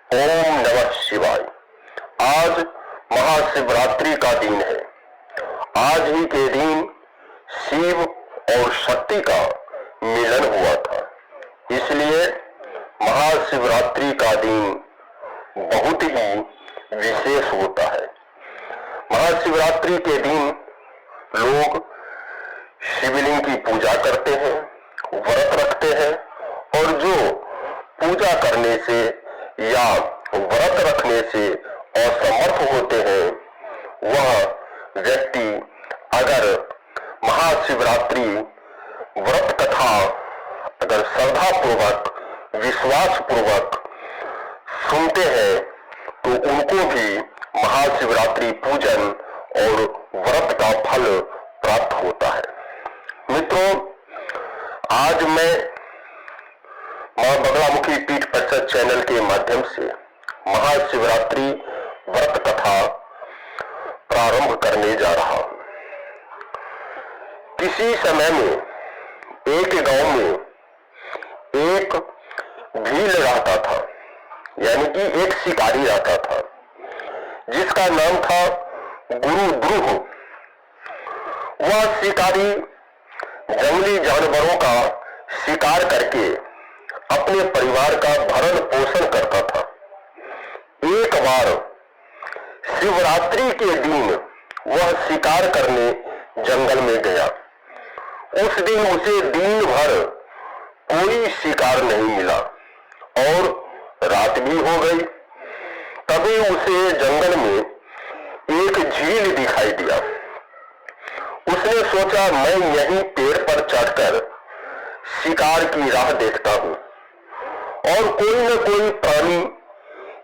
ओम नमः शिवाय। आज महाशिवरात्रि का दिन है। आज ही के दिन शिव और शक्ति का मिलन हुआ था, इसलिए महाशिवरात्रि का दिन बहुत ही विशेष होता है। महाशिवरात्रि के दिन लोग शिवलिंग की पूजा करते हैं, व्रत रखते हैं, और जो पूजा करने से या व्रत रखने से असमर्थ होते हैं, वह व्यक्ति अगर महाशिवरात्रि व्रत कथा अगर श्रद्धा पूर्वक, विश्वास पूर्वक सुनते हैं तो उनको भी महाशिवरात्रि पूजन और व्रत का फल प्राप्त होता है। मित्रों, आज मैं मां बगलामुखी पीठ परिषद चैनल के माध्यम से महाशिवरात्रि व्रत कथा प्रारंभ करने जा रहा हूं। किसी समय में एक गांव में एक भील रहता था, यानी कि एक शिकारी रहता था, जिसका नाम था गुरु द्रुह। वह शिकारी जंगली जानवरों का शिकार करके अपने परिवार का भरण पोषण करता था। एक बार शिवरात्रि के दिन वह शिकार करने जंगल में गया। उस दिन उसे दिन भर कोई शिकार नहीं मिला और रात भी हो गई। तभी उसे जंगल में एक झील दिखाई दिया। उसने सोचा, मैं यहीं पेड़ पर चढ़कर शिकार की राह देखता हूं और कोई न कोई प्राणी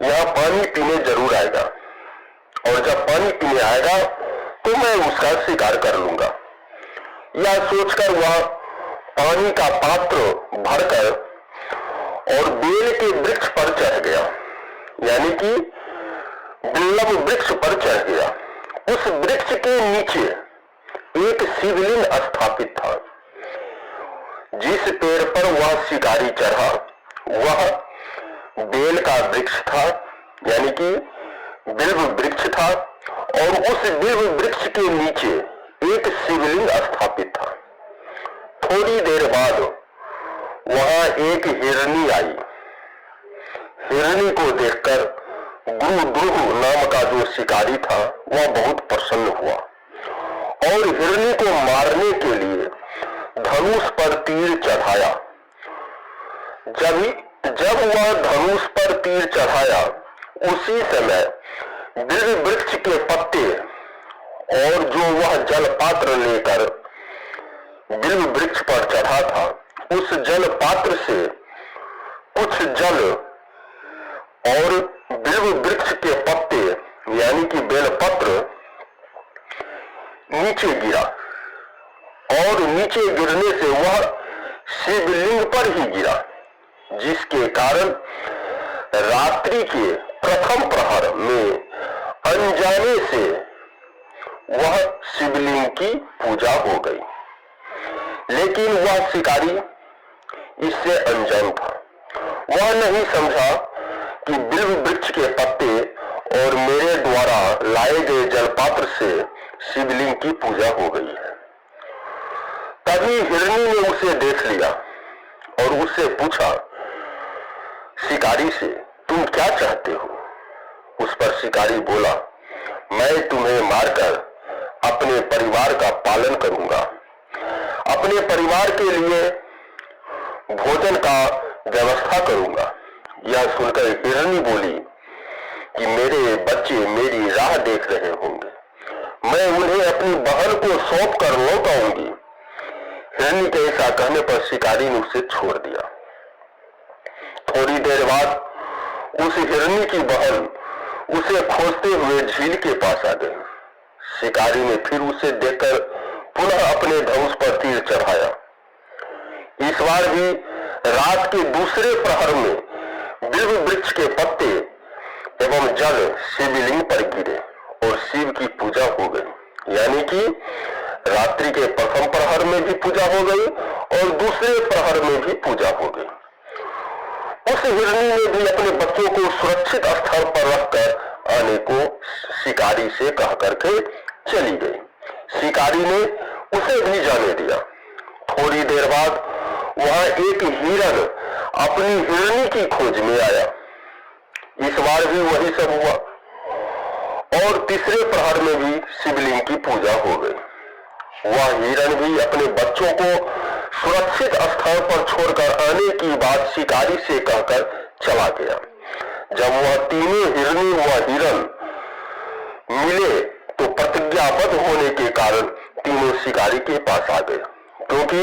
यहां पानी पीने जरूर आएगा, और जब पानी पीने आएगा तो मैं उसका शिकार कर लूंगा। यह सोचकर वह पानी का पात्र भरकर और बेल के वृक्ष पर चढ़ गया, यानी कि बिल्लव वृक्ष पर चढ़ गया। उस वृक्ष के नीचे एक शिवलिंग स्थापित था। जिस पेड़ पर वह शिकारी चढ़ा वह बेल का वृक्ष था, यानी कि बिल्व वृक्ष था, और उस बिल्व वृक्ष के नीचे एक शिवलिंग स्थापित था। थोड़ी देर बाद वहां एक हिरनी आई। हिरनी को देखकर गुरु द्रुह नाम का जो शिकारी था वह बहुत प्रसन्न हुआ और हिरनी को मारने के लिए धनुष पर तीर चढ़ाया। जब वह धनुष पर तीर चढ़ाया, उसी समय बिल्व वृक्ष के पत्ते और जो वह जल पात्र लेकर बिल्व वृक्ष पर चढ़ा था, उस जल पात्र से कुछ जल और बिल्व वृक्ष के पत्ते यानी कि बेलपत्र नीचे गिरा, और नीचे गिरने से वह शिवलिंग पर ही गिरा, जिसके कारण रात्रि के प्रथम प्रहर में अनजाने से वह शिवलिंग की पूजा हो गई। लेकिन वह शिकारी इससे अनजान था। वह नहीं समझा कि बिल्व वृक्ष के पत्ते और मेरे द्वारा लाए गए जलपात्र से शिवलिंग की पूजा हो गई है। तभी हिरनी ने उसे देख लिया और उससे पूछा, शिकारी से, तुम क्या चाहते हो? उस पर शिकारी बोला, मैं तुम्हें मारकर अपने परिवार का पालन करूंगा। अपने परिवार के लिए भोजन का व्यवस्था करूंगा। यह सुनकर हिरनी बोली कि मेरे बच्चे मेरी राह देख रहे होंगे, मैं उन्हें अपनी बहन को सौंप कर लौट आऊंगी। हिरनी के ऐसा कहने पर शिकारी ने उसे छोड़ दिया। थोड़ी देर बाद उस हिरनी की बहन उसे खोजते हुए झील के पास आ गई। शिकारी ने फिर उसे देखकर पुनः अपने धनुष पर तीर चढ़ाया। इस बार भी रात के दूसरे प्रहर में बिल्व वृक्ष के पत्ते एवं जल शिवलिंग पर गिरे और शिव की पूजा हो गई, यानी कि रात्रि के प्रथम प्रहर में भी पूजा हो गई और दूसरे प्रहर में भी पूजा हो गई। उस उस हिरनी ने भी अपने बच्चों को सुरक्षित स्थान पर रखकर आने को शिकारी से कह करके चली गई। शिकारी ने उसे भी जाने दिया। थोड़ी देर बाद वहां एक हिरण अपनी हिरनी की खोज में आया। इस बार भी वही सब हुआ और तीसरे प्रहर में भी शिवलिंग की पूजा हो गई। वह हिरण भी अपने बच्चों को सुरक्षित स्थान पर छोड़कर आने की बात शिकारी से कहकर चला गया। जब वह तीनों हिरनी व हिरण मिले तो प्रतिज्ञाबद्ध होने के कारण तीनों शिकारी के पास आ गए, क्योंकि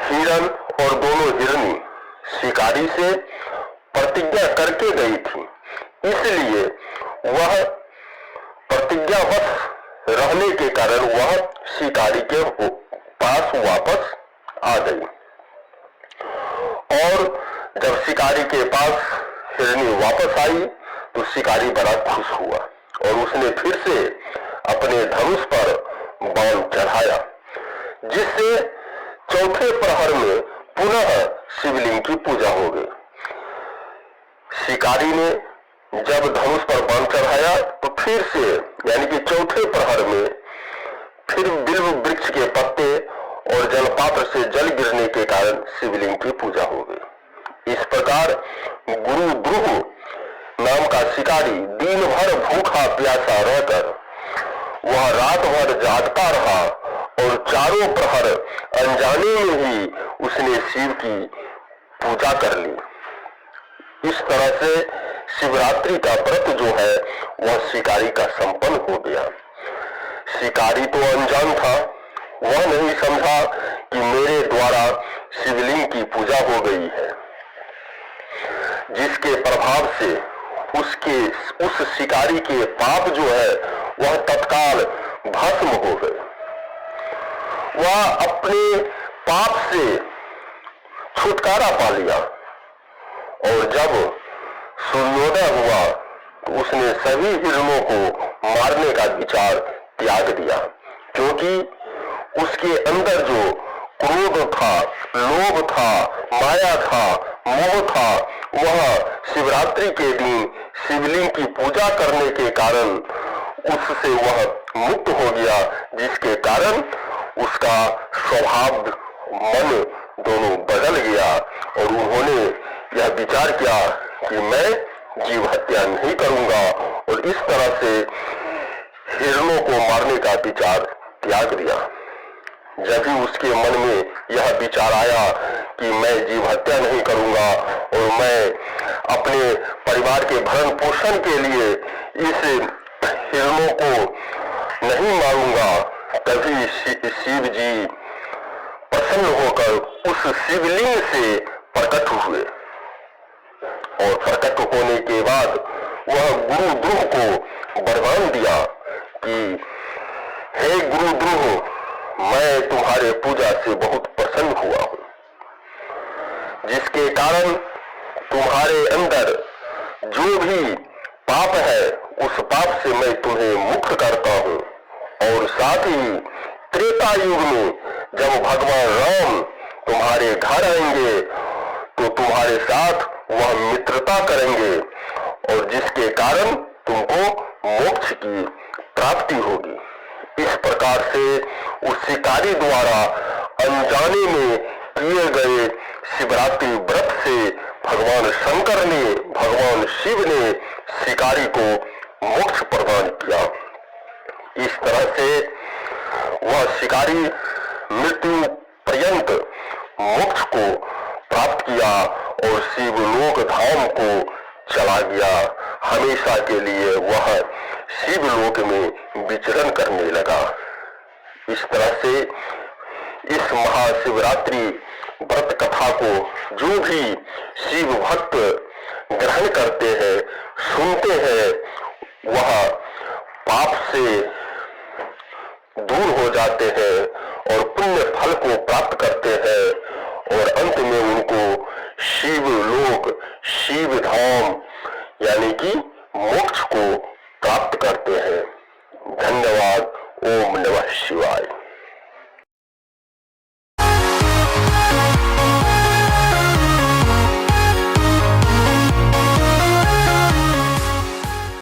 हिरण और दोनों हिरनी शिकारी से प्रतिज्ञा करके गई थी, इसलिए वह प्रतिज्ञाबद्ध रहने के कारण वह शिकारी के पास वापस आ गई। और जब शिकारी के पास हिरनी वापस आई तो शिकारी बड़ा खुश हुआ और उसने फिर से अपने धनुष पर बाण चढ़ाया, जिससे चौथे प्रहर में पुनः शिवलिंग की पूजा हो गई। शिकारी ने जब धनुष पर बाण चढ़ाया तो फिर से यानी कि चौथे प्रहर में फिर बिल्व वृक्ष के पत्ते और जलपात्र से जल गिरने के कारण शिवलिंग की पूजा हो गई। इस प्रकार गुरु द्रुह नाम का शिकारी दिन भर भूखा प्यासा रहकर वह रात भर जागता रहा और चारों प्रहर अनजाने में ही उसने शिव की पूजा कर ली। इस तरह से शिवरात्रि का व्रत जो है वह शिकारी का संपन्न हो गया। शिकारी तो अनजान था, वह नहीं समझा कि मेरे द्वारा शिवलिंग की पूजा हो गई है, जिसके प्रभाव से उस शिकारी के पाप जो है वह तत्काल भस्म हो गए। वह अपने पाप से छुटकारा पा लिया और जब सूर्योदय हुआ तो उसने सभी हिरणों को मारने का विचार त्याग दिया, क्योंकि उसके अंदर जो क्रोध था, लोभ था, माया था, मोह था, वह शिवरात्रि के दिन शिवलिंग की पूजा करने के कारण उससे वह मुक्त हो गया, जिसके कारण उसका स्वभाव मन दोनों बदल गया और उन्होंने यह विचार किया कि मैं जीव हत्या नहीं करूंगा और इस तरह से हिरणों को मारने का विचार त्याग दिया। जब भी उसके मन में यह विचार आया कि मैं जीव हत्या नहीं करूंगा और मैं अपने परिवार के भरण पोषण के लिए इस हिरणों को नहीं मारूंगा, तभी शिव जी प्रसन्न होकर उस शिवलिंग से प्रकट हुए और प्रकट होने के बाद वह गुरु द्रुह को वरदान दिया कि हे गुरु द्रुह, मैं तुम्हारे पूजा से बहुत प्रसन्न हुआ हूं, जिसके कारण तुम्हारे अंदर जो भी पाप है उस पाप से मैं तुम्हें मुक्त करता हूं। और साथ ही त्रेता युग में जब भगवान राम तुम्हारे घर आएंगे तो तुम्हारे साथ वह मित्रता करेंगे और जिसके कारण तुमको मोक्ष की प्राप्ति होगी। इस प्रकार से उस शिकारी द्वारा अनजाने में किए गए शिवरात्रि व्रत से भगवान शंकर ने, भगवान शिव ने शिकारी को मोक्ष प्रदान किया। इस तरह से वह शिकारी मृत्यु पर्यंत मोक्ष को प्राप्त किया और शिवलोक धाम को चला गया। हमेशा के लिए वह शिवलोक में विचरण करने लगा। इस तरह से इस महाशिवरात्रि व्रत कथा को जो भी शिव भक्त ग्रहण करते हैं, सुनते हैं, वह पाप से दूर हो जाते हैं और पुण्य फल को प्राप्त करते हैं और अंत में उनको शिवलोक, शिव धाम यानी कि मोक्ष को